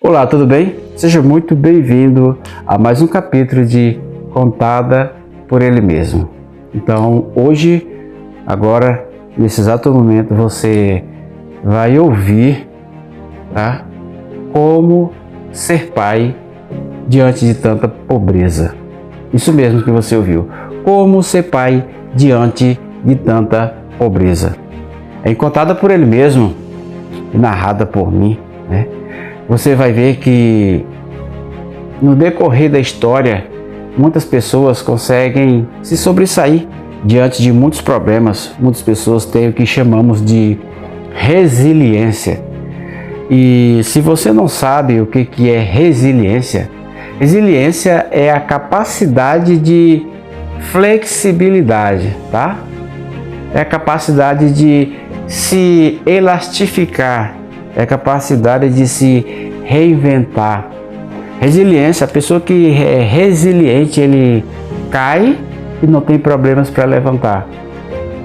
Olá, tudo bem? Seja muito bem-vindo a mais um capítulo de Contada por Ele Mesmo. Então, hoje, agora, nesse exato momento, você vai ouvir, tá? Como ser pai diante de tanta pobreza. Isso mesmo que você ouviu. Como ser pai diante de tanta pobreza. É Contada por Ele Mesmo e narrada por mim, né? Você vai ver que no decorrer da história, muitas pessoas conseguem se sobressair diante de muitos problemas. Muitas pessoas têm o que chamamos de resiliência. E se você não sabe o que é resiliência, resiliência é a capacidade de flexibilidade, tá? É a capacidade de se elastificar, é a capacidade de se reinventar. Resiliência, a pessoa que é resiliente, ele cai e não tem problemas para levantar.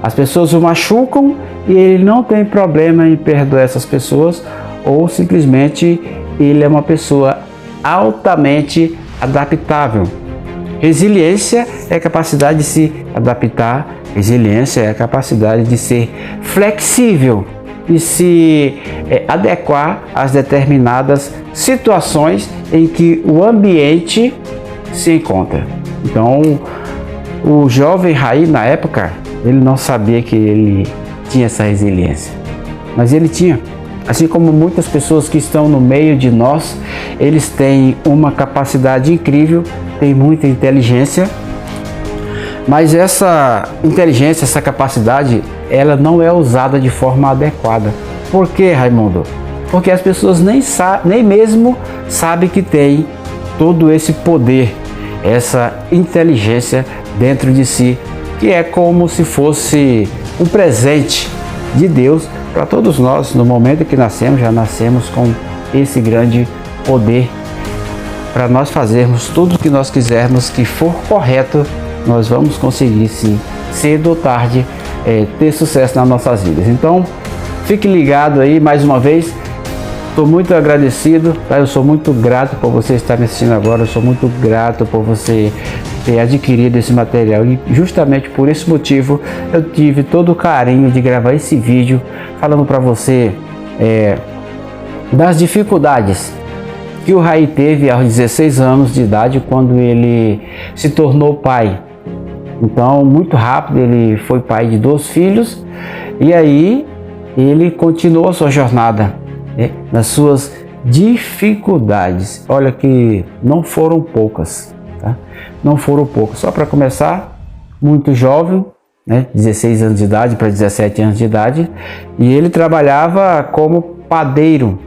As pessoas o machucam e ele não tem problema em perdoar essas pessoas, ou simplesmente ele é uma pessoa altamente adaptável. Resiliência é a capacidade de se adaptar, resiliência é a capacidade de ser flexível e se adequar às determinadas situações em que o ambiente se encontra. Então, o jovem Raí, na época, ele não sabia que ele tinha essa resiliência, mas ele tinha. Assim como muitas pessoas que estão no meio de nós, eles têm uma capacidade incrível, têm muita inteligência, mas essa inteligência, essa capacidade, ela não é usada de forma adequada. Por quê, Raimundo? Porque as pessoas nem mesmo sabem que tem todo esse poder, essa inteligência dentro de si, que é como se fosse um presente de Deus para todos nós. No momento que nascemos, já nascemos com esse grande poder para nós fazermos tudo o que nós quisermos, que for correto, nós vamos conseguir, sim, cedo ou tarde, ter sucesso nas nossas vidas. Então, fique ligado aí mais uma vez. Estou muito agradecido, tá? Eu sou muito grato por você estar me assistindo agora. Eu sou muito grato por você ter adquirido esse material, e justamente por esse motivo eu tive todo o carinho de gravar esse vídeo falando para você das dificuldades que o Raí teve aos 16 anos de idade, quando ele se tornou pai. Então, muito rápido, ele foi pai de 2 filhos, e aí ele continuou a sua jornada, né, nas suas dificuldades. Olha que não foram poucas, tá? Não foram poucas. Só para começar, muito jovem, né, 16 anos de idade para 17 anos de idade, e ele trabalhava como padeiro.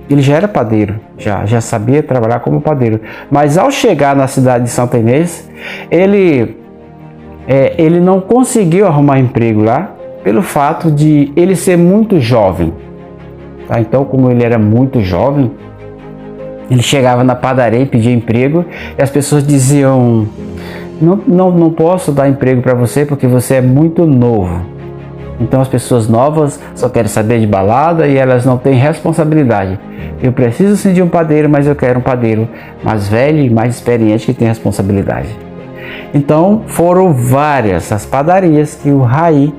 Ele já era padeiro, já sabia trabalhar como padeiro. Mas ao chegar na cidade de Santa Inês, ele não conseguiu arrumar emprego lá, pelo fato de ele ser muito jovem. Tá? Então, como ele era muito jovem, ele chegava na padaria e pedia emprego, e as pessoas diziam: não posso dar emprego para você porque você é muito novo. Então, as pessoas novas só querem saber de balada e elas não têm responsabilidade. Eu preciso sim de um padeiro, mas eu quero um padeiro mais velho e mais experiente, que tem responsabilidade. Então, foram várias as padarias que o Raí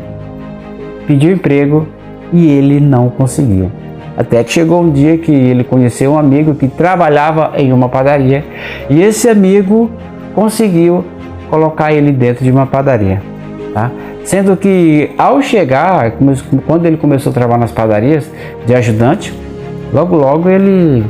pediu emprego e ele não conseguiu. Até que chegou um dia que ele conheceu um amigo que trabalhava em uma padaria, e esse amigo conseguiu colocar ele dentro de uma padaria, tá? Sendo que ao chegar, quando ele começou a trabalhar nas padarias de ajudante, logo ele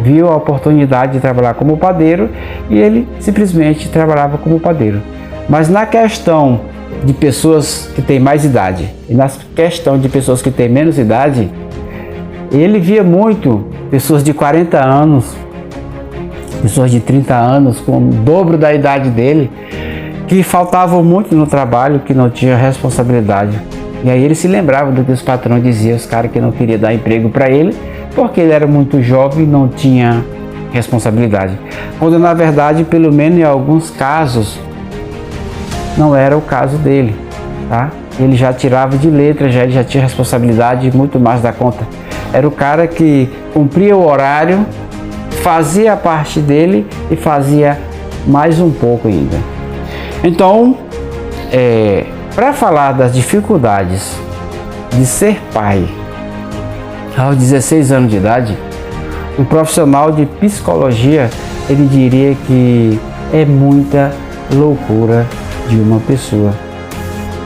viu a oportunidade de trabalhar como padeiro, e ele simplesmente trabalhava como padeiro. Mas na questão de pessoas que têm mais idade e na questão de pessoas que têm menos idade, ele via muito pessoas de 40 anos, pessoas de 30 anos, com o dobro da idade dele, que faltavam muito no trabalho, que não tinham responsabilidade. E aí ele se lembrava do que os patrões diziam, os caras que não queriam dar emprego para ele, porque ele era muito jovem e não tinha responsabilidade. Quando na verdade, pelo menos em alguns casos, não era o caso dele, tá? Ele já tirava de letra, ele já tinha responsabilidade muito mais da conta. Era o cara que cumpria o horário, fazia a parte dele e fazia mais um pouco ainda. Então, para falar das dificuldades de ser pai aos 16 anos de idade, um profissional de psicologia, ele diria que é muita loucura de uma pessoa,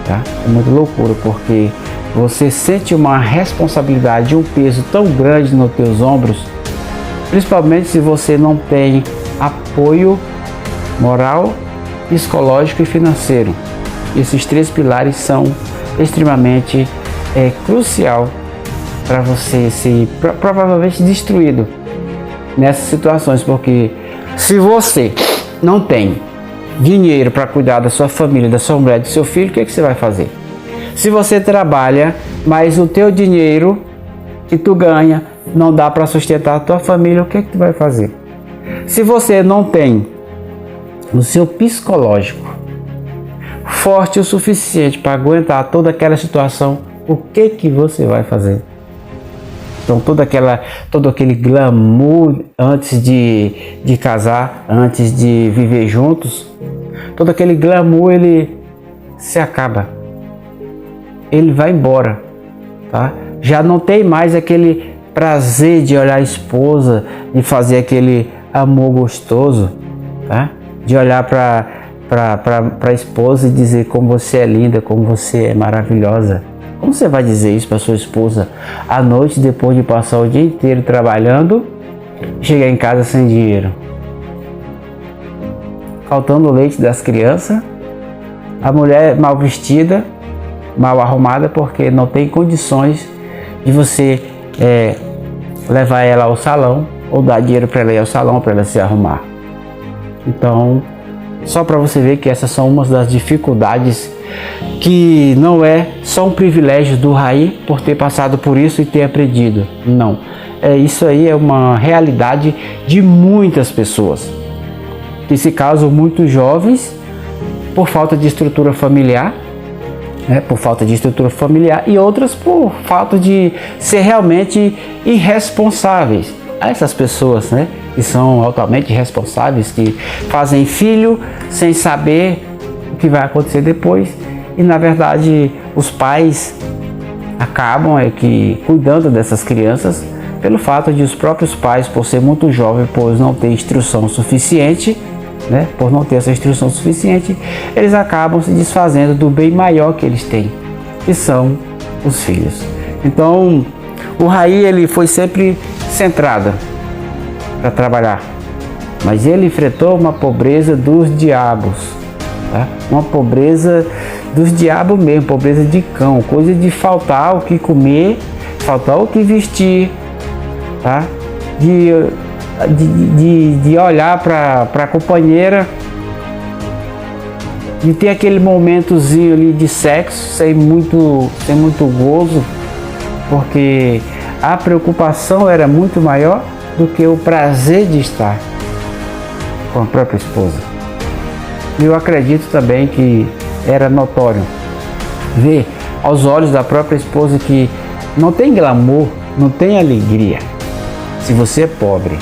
tá? É muita loucura, porque você sente uma responsabilidade, um peso tão grande nos teus ombros, principalmente se você não tem apoio moral, psicológico e financeiro. Esses três pilares são extremamente crucial para você ser provavelmente destruído nessas situações, porque se você não tem dinheiro para cuidar da sua família, da sua mulher, do seu filho, o que você vai fazer? Se você trabalha, mas o teu dinheiro que tu ganha não dá para sustentar a tua família, o que tu vai fazer? Se você não tem o seu psicológico forte o suficiente para aguentar toda aquela situação, o que você vai fazer? Então todo aquele glamour antes de casar, antes de viver juntos, todo aquele glamour ele se acaba, ele vai embora, tá? Já não tem mais aquele prazer de olhar a esposa, de fazer aquele amor gostoso, tá? De olhar para a esposa e dizer como você é linda, como você é maravilhosa. Como você vai dizer isso para sua esposa à noite, depois de passar o dia inteiro trabalhando, chegar em casa sem dinheiro, faltando o leite das crianças, a mulher mal vestida, mal arrumada, porque não tem condições de você levar ela ao salão ou dar dinheiro para ela ir ao salão para ela se arrumar? Então, só para você ver que essas são umas das dificuldades, que não é só um privilégio do Raí por ter passado por isso e ter aprendido. Não, isso aí é uma realidade de muitas pessoas que se casam muito jovens por falta de estrutura familiar, e outras por falta de ser realmente irresponsáveis. Essas pessoas, que são altamente responsáveis, que fazem filho sem saber o que vai acontecer depois, e na verdade os pais acabam cuidando dessas crianças pelo fato de os próprios pais, por ser muito jovem, por não ter instrução suficiente, por não ter essa instrução suficiente, eles acabam se desfazendo do bem maior que eles têm, que são os filhos. Então o Raí ele foi sempre centrado para trabalhar, mas ele enfrentou uma pobreza dos diabos, tá? Uma pobreza dos diabos mesmo, pobreza de cão, coisa de faltar o que comer, faltar o que vestir, tá? De olhar para a companheira, de ter aquele momentozinho ali de sexo sem muito gozo, porque a preocupação era muito maior do que o prazer de estar com a própria esposa. E eu acredito também que era notório ver aos olhos da própria esposa que não tem glamour, não tem alegria se você é pobre,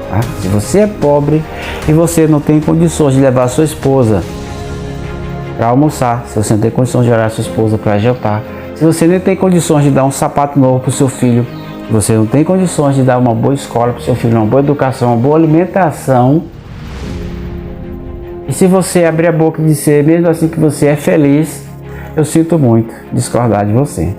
tá? Se você é pobre e você não tem condições de levar a sua esposa para almoçar, se você não tem condições de levar a sua esposa para jantar, se você nem tem condições de dar um sapato novo para o seu filho, você não tem condições de dar uma boa escola para o seu filho, uma boa educação, uma boa alimentação, e se você abrir a boca e dizer mesmo assim que você é feliz, eu sinto muito discordar de você,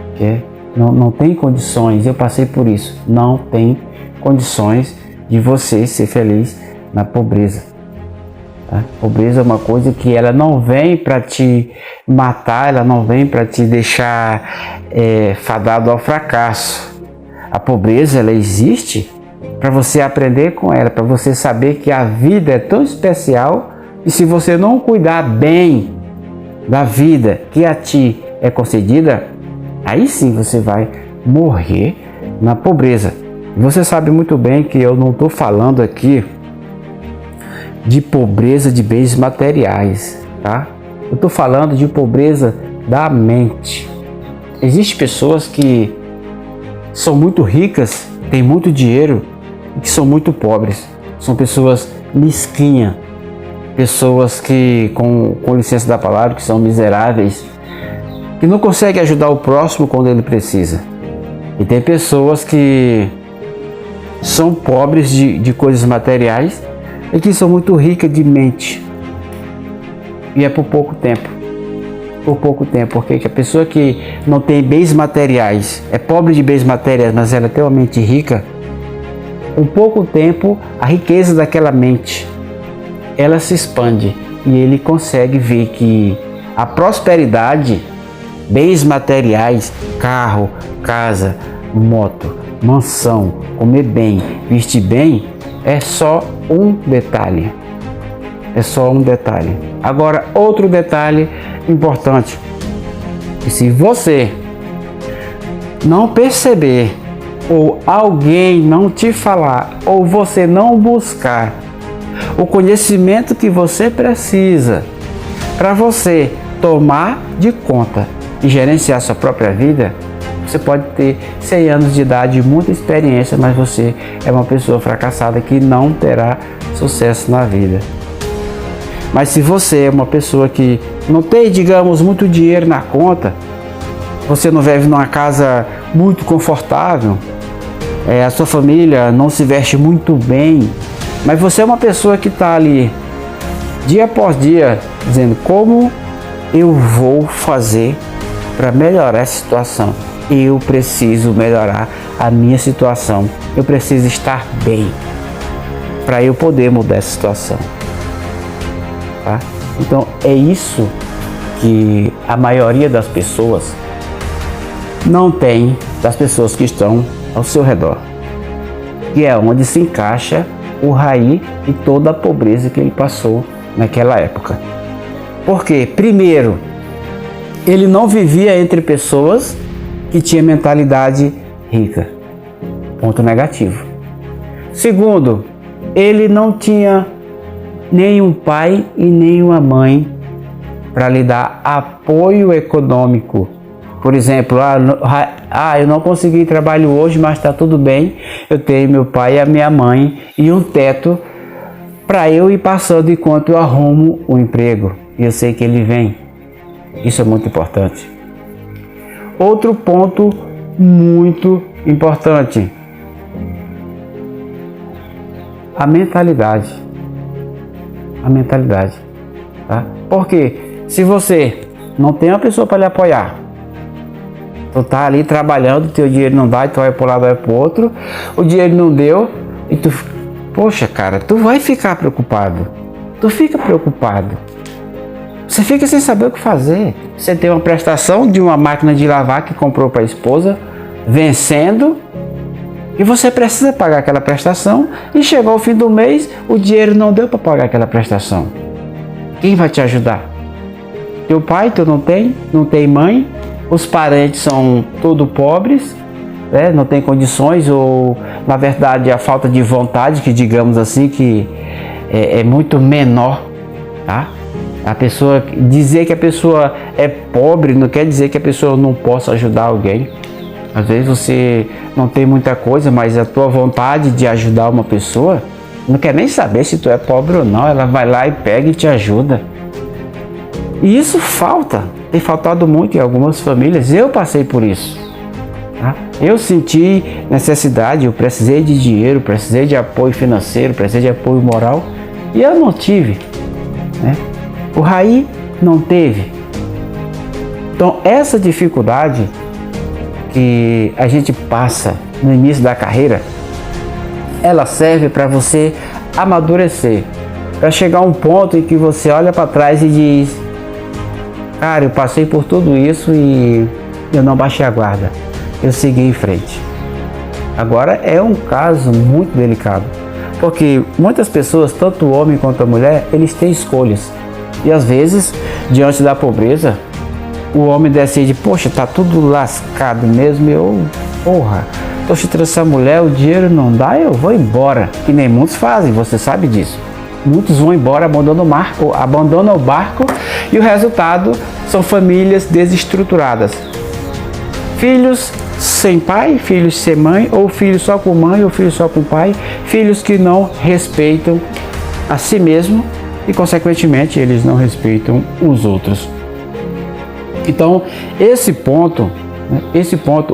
porque não tem condições, eu passei por isso, não tem condições de você ser feliz na pobreza. Tá? Pobreza é uma coisa que ela não vem para te matar, ela não vem para te deixar fadado ao fracasso. A pobreza ela existe para você aprender com ela, para você saber que a vida é tão especial e se você não cuidar bem da vida que a ti é concedida, aí sim você vai morrer na pobreza. E você sabe muito bem que eu não estou falando aqui de pobreza de bens materiais, tá? Eu estou falando de pobreza da mente. Existem pessoas que são muito ricas, têm muito dinheiro, que são muito pobres. São pessoas mesquinhas, pessoas que, com licença da palavra, que são miseráveis, que não conseguem ajudar o próximo quando ele precisa. E tem pessoas que são pobres de coisas materiais e que são muito ricas de mente. E é por pouco tempo. Por pouco tempo, porque a pessoa que não tem bens materiais, é pobre de bens materiais, mas ela tem uma mente rica, com pouco tempo a riqueza daquela mente, ela se expande e ele consegue ver que a prosperidade, bens materiais, carro, casa, moto, mansão, comer bem, vestir bem, é só um detalhe. É só um detalhe. Agora, outro detalhe importante, que se você não perceber, ou alguém não te falar, ou você não buscar o conhecimento que você precisa para você tomar de conta e gerenciar sua própria vida, você pode ter 100 anos de idade, muita experiência, mas você é uma pessoa fracassada que não terá sucesso na vida. Mas se você é uma pessoa que não tem, digamos, muito dinheiro na conta, você não vive numa casa muito confortável, a sua família não se veste muito bem, mas você é uma pessoa que está ali dia após dia dizendo: como eu vou fazer para melhorar essa situação? Eu preciso melhorar a minha situação, eu preciso estar bem para eu poder mudar essa situação. Tá? Então é isso que a maioria das pessoas não tem, das pessoas que estão ao seu redor, que é onde se encaixa o Raí e toda a pobreza que ele passou naquela época. Porque, primeiro, ele não vivia entre pessoas que tinham mentalidade rica. Ponto negativo. Segundo, ele não tinha nem um pai e nem uma mãe para lhe dar apoio econômico. Por exemplo, eu não consegui trabalho hoje, mas está tudo bem. Eu tenho meu pai e a minha mãe e um teto para eu ir passando enquanto eu arrumo um emprego. E eu sei que ele vem. Isso é muito importante. Outro ponto muito importante: a mentalidade. A mentalidade, tá? Porque se você não tem uma pessoa para lhe apoiar, tu tá ali trabalhando, teu dinheiro não dá, e tu vai para um lado, vai para o outro, o dinheiro não deu, e tu, poxa cara, tu vai ficar preocupado, tu fica preocupado, você fica sem saber o que fazer. Você tem uma prestação de uma máquina de lavar que comprou para a esposa, vencendo, e você precisa pagar aquela prestação, e chegou o fim do mês, o dinheiro não deu para pagar aquela prestação. Quem vai te ajudar? Teu pai, tu não tem mãe, os parentes são todos pobres, né? Não tem condições, ou na verdade a falta de vontade, que digamos assim, que é muito menor, tá? A pessoa dizer que a pessoa é pobre não quer dizer que a pessoa não possa ajudar alguém. Às vezes você não tem muita coisa, mas a tua vontade de ajudar uma pessoa, não quer nem saber se tu é pobre ou não, ela vai lá e pega e te ajuda. E isso tem faltado muito em algumas famílias. Eu passei por isso, tá? Eu senti necessidade, eu precisei de dinheiro, precisei de apoio financeiro, precisei de apoio moral, e eu não tive, né? O Raí não teve. Então essa dificuldade que a gente passa no início da carreira, ela serve para você amadurecer, para chegar a um ponto em que você olha para trás e diz: cara, eu passei por tudo isso e eu não baixei a guarda, eu segui em frente. Agora é um caso muito delicado, porque muitas pessoas, tanto o homem quanto a mulher, eles têm escolhas, e às vezes, diante da pobreza, o homem decide: poxa, tá tudo lascado mesmo, tô chutando essa mulher, o dinheiro não dá, eu vou embora. Que nem muitos fazem, você sabe disso. Muitos vão embora, abandonam o barco, e o resultado são famílias desestruturadas. Filhos sem pai, filhos sem mãe, ou filhos só com mãe, ou filhos só com pai, filhos que não respeitam a si mesmo e, consequentemente, eles não respeitam os outros. Então, esse ponto,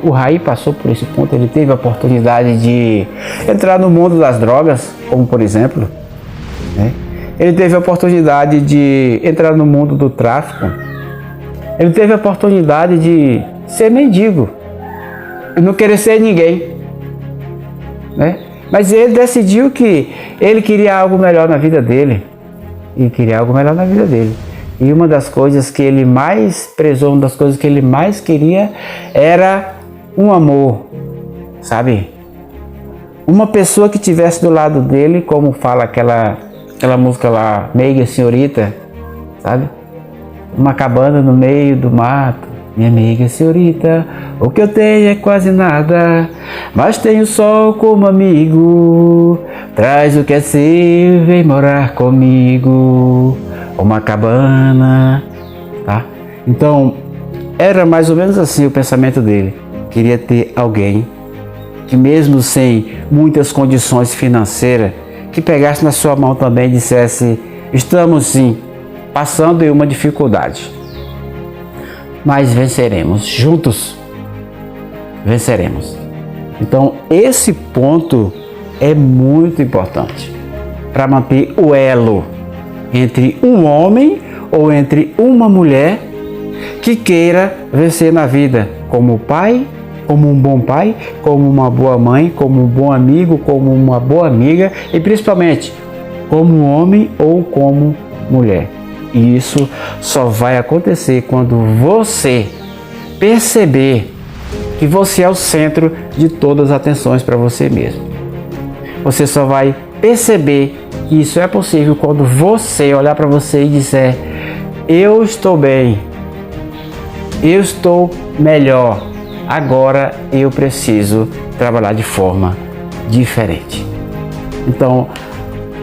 o Rai passou por esse ponto. Ele teve a oportunidade de entrar no mundo das drogas, como por exemplo, né? Ele teve a oportunidade de entrar no mundo do tráfico. Ele teve a oportunidade de ser mendigo e não querer ser ninguém, né? Mas ele decidiu que ele queria algo melhor na vida dele. E uma das coisas que ele mais prezou, uma das coisas que ele mais queria era um amor, sabe? Uma pessoa que estivesse do lado dele, como fala aquela música lá, Meiga Senhorita, sabe? Uma cabana no meio do mato, minha amiga senhorita, o que eu tenho é quase nada, mas tenho o sol como amigo, traz o que é seu, vem morar comigo, uma cabana, tá? Então, era mais ou menos assim o pensamento dele. Queria ter alguém que, mesmo sem muitas condições financeiras, que pegasse na sua mão também e dissesse: estamos sim passando em uma dificuldade, mas venceremos, juntos venceremos. Então esse ponto é muito importante para manter o elo entre um homem ou entre uma mulher que queira vencer na vida, como pai, como um bom pai, como uma boa mãe, como um bom amigo, como uma boa amiga e principalmente como homem ou como mulher. E isso só vai acontecer quando você perceber que você é o centro de todas as atenções para você mesmo. Você só vai perceber que isso é possível quando você olhar para você e disser: eu estou bem, eu estou melhor, agora eu preciso trabalhar de forma diferente. Então,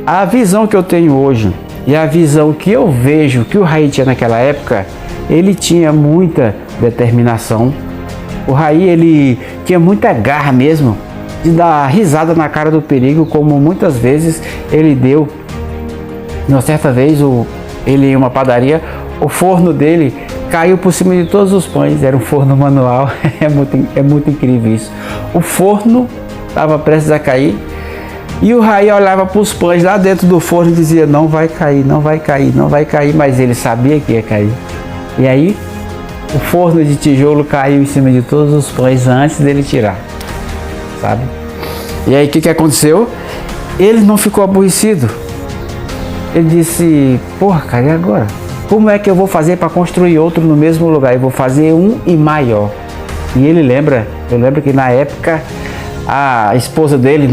a visão que eu tenho hoje e a visão que eu vejo que o Rai tinha naquela época, ele tinha muita determinação. O Rai, ele tinha muita garra mesmo de dar risada na cara do perigo, como muitas vezes ele deu. Uma certa vez, ele em uma padaria, o forno dele caiu por cima de todos os pães. Era um forno manual. É muito incrível isso. O forno estava prestes a cair e o Rai olhava para os pães lá dentro do forno e dizia: não vai cair, não vai cair, não vai cair. Mas ele sabia que ia cair. E aí o forno de tijolo caiu em cima de todos os pães antes dele tirar, sabe? E aí o que aconteceu? Ele não ficou aborrecido. Ele disse: porra, cara, e agora? Como é que eu vou fazer para construir outro no mesmo lugar? Eu vou fazer um e maior. E eu lembro que na época, a esposa dele,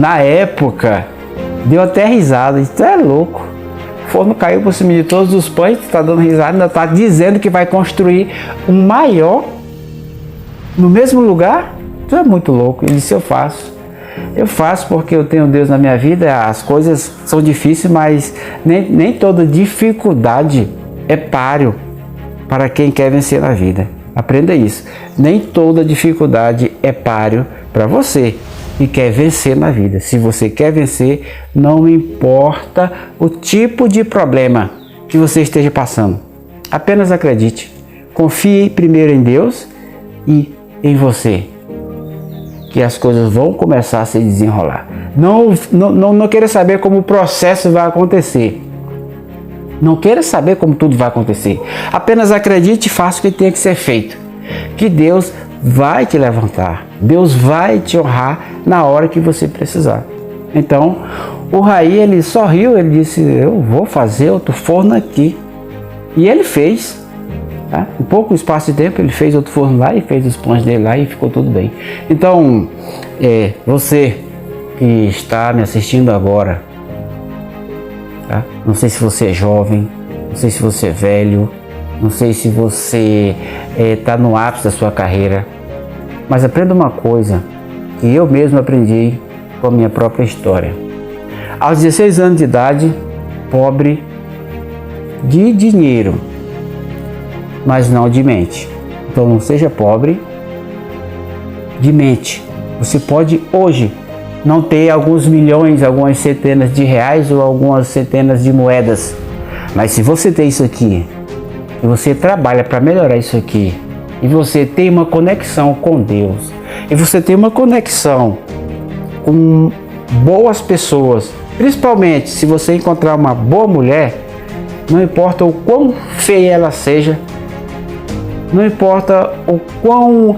deu até risada. Isso é louco. O forno caiu por cima de todos os pães, está dando risada, ainda está dizendo que vai construir um maior no mesmo lugar? Isso é muito louco. Ele disse: eu faço. Eu faço porque eu tenho Deus na minha vida. As coisas são difíceis, mas nem toda dificuldade é páreo para quem quer vencer na vida. Aprenda isso. Nem toda dificuldade é páreo para você que quer vencer na vida. Se você quer vencer, não importa o tipo de problema que você esteja passando. Apenas acredite. Confie primeiro em Deus e em você, que as coisas vão começar a se desenrolar. Não queira saber como o processo vai acontecer. Não queira saber como tudo vai acontecer. Apenas acredite e faça o que tem que ser feito. Que Deus vai te levantar. Deus vai te honrar na hora que você precisar. Então, o Rai, ele sorriu, ele disse: eu vou fazer outro forno aqui. E ele fez. Tá? Em pouco espaço de tempo, ele fez outro forno lá e fez os pães dele lá e ficou tudo bem. Então, você que está me assistindo agora, tá? Não sei se você é jovem, não sei se você é velho, não sei se você está no ápice da sua carreira, mas aprenda uma coisa que eu mesmo aprendi com a minha própria história. Aos 16 anos de idade, pobre de dinheiro, mas não de mente. Então não seja pobre de mente. Você pode hoje não ter alguns milhões, algumas centenas de reais ou algumas centenas de moedas. Mas se você tem isso aqui, e você trabalha para melhorar isso aqui, e você tem uma conexão com Deus, e você tem uma conexão com boas pessoas, principalmente se você encontrar uma boa mulher, não importa o quão feia ela seja, não importa o quão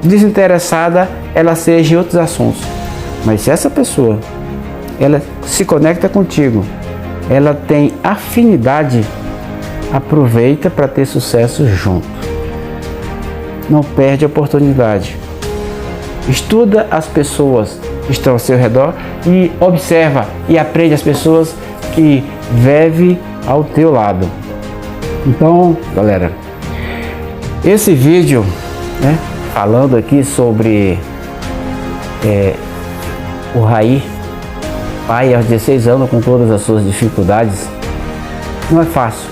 desinteressada ela seja em outros assuntos, mas se essa pessoa ela se conecta contigo, ela tem afinidade, aproveita para ter sucesso junto. Não perde a oportunidade. Estuda as pessoas que estão ao seu redor e observa e aprende as pessoas que vivem ao teu lado. Então, galera, esse vídeo, né, falando aqui sobre o Raí, pai aos 16 anos com todas as suas dificuldades, não é fácil.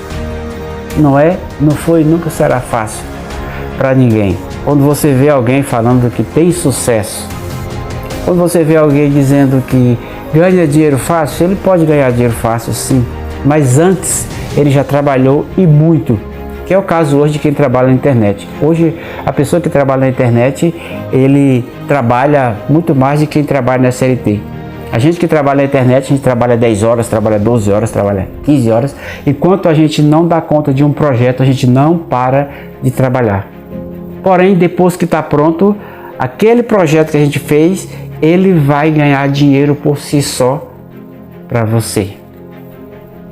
Não foi, nunca será fácil para ninguém. Quando você vê alguém falando que tem sucesso, quando você vê alguém dizendo que ganha dinheiro fácil, ele pode ganhar dinheiro fácil sim, mas antes ele já trabalhou e muito, que é o caso hoje de quem trabalha na internet. Hoje a pessoa que trabalha na internet, ele trabalha muito mais de quem trabalha na CLT. A gente que trabalha na internet, a gente trabalha 10 horas, trabalha 12 horas, trabalha 15 horas. Enquanto a gente não dá conta de um projeto, a gente não para de trabalhar. Porém, depois que está pronto, aquele projeto que a gente fez, ele vai ganhar dinheiro por si só para você.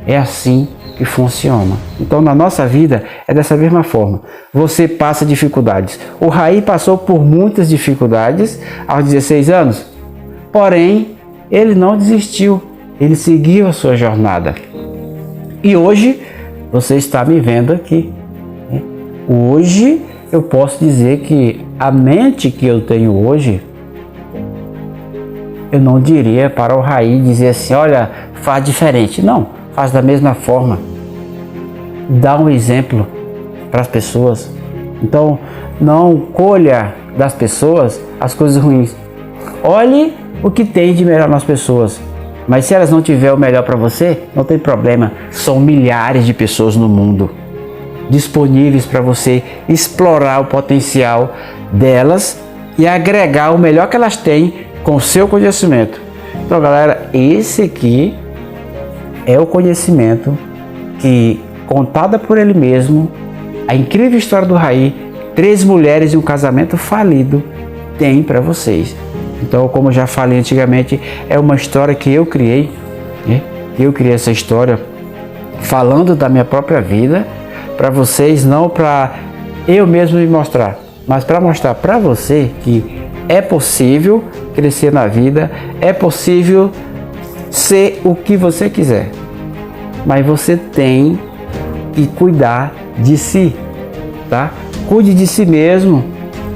É assim que funciona. Então, na nossa vida, é dessa mesma forma. Você passa dificuldades. O Raí passou por muitas dificuldades aos 16 anos. Porém, ele não desistiu, ele seguiu a sua jornada. E hoje, você está me vendo aqui. Hoje, eu posso dizer que a mente que eu tenho hoje, eu não diria para o Raí dizer assim, olha, faz diferente. Não, faz da mesma forma. Dá um exemplo para as pessoas. Então, não colha das pessoas as coisas ruins. Olhe o que tem de melhor nas pessoas, mas se elas não tiverem o melhor para você, não tem problema. São milhares de pessoas no mundo disponíveis para você explorar o potencial delas e agregar o melhor que elas têm com o seu conhecimento. Então, galera, esse aqui é o conhecimento que, contada por ele mesmo, a incrível história do Raí, 3 mulheres e um casamento falido, tem para vocês. Então, como eu já falei antigamente, é uma história que eu criei, né? Eu criei essa história falando da minha própria vida para vocês, não para eu mesmo me mostrar, mas para mostrar para você que é possível crescer na vida, é possível ser o que você quiser, mas você tem que cuidar de si, tá? Cuide de si mesmo,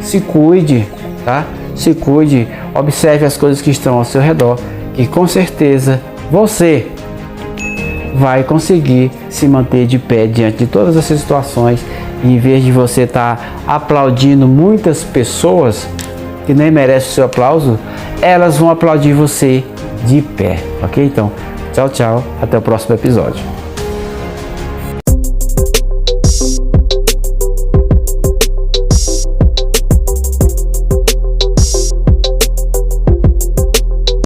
se cuide, tá? Se cuide, observe as coisas que estão ao seu redor e com certeza você vai conseguir se manter de pé diante de todas essas situações. E em vez de você estar aplaudindo muitas pessoas que nem merecem o seu aplauso, elas vão aplaudir você de pé, ok? Então, tchau, tchau, até o próximo episódio.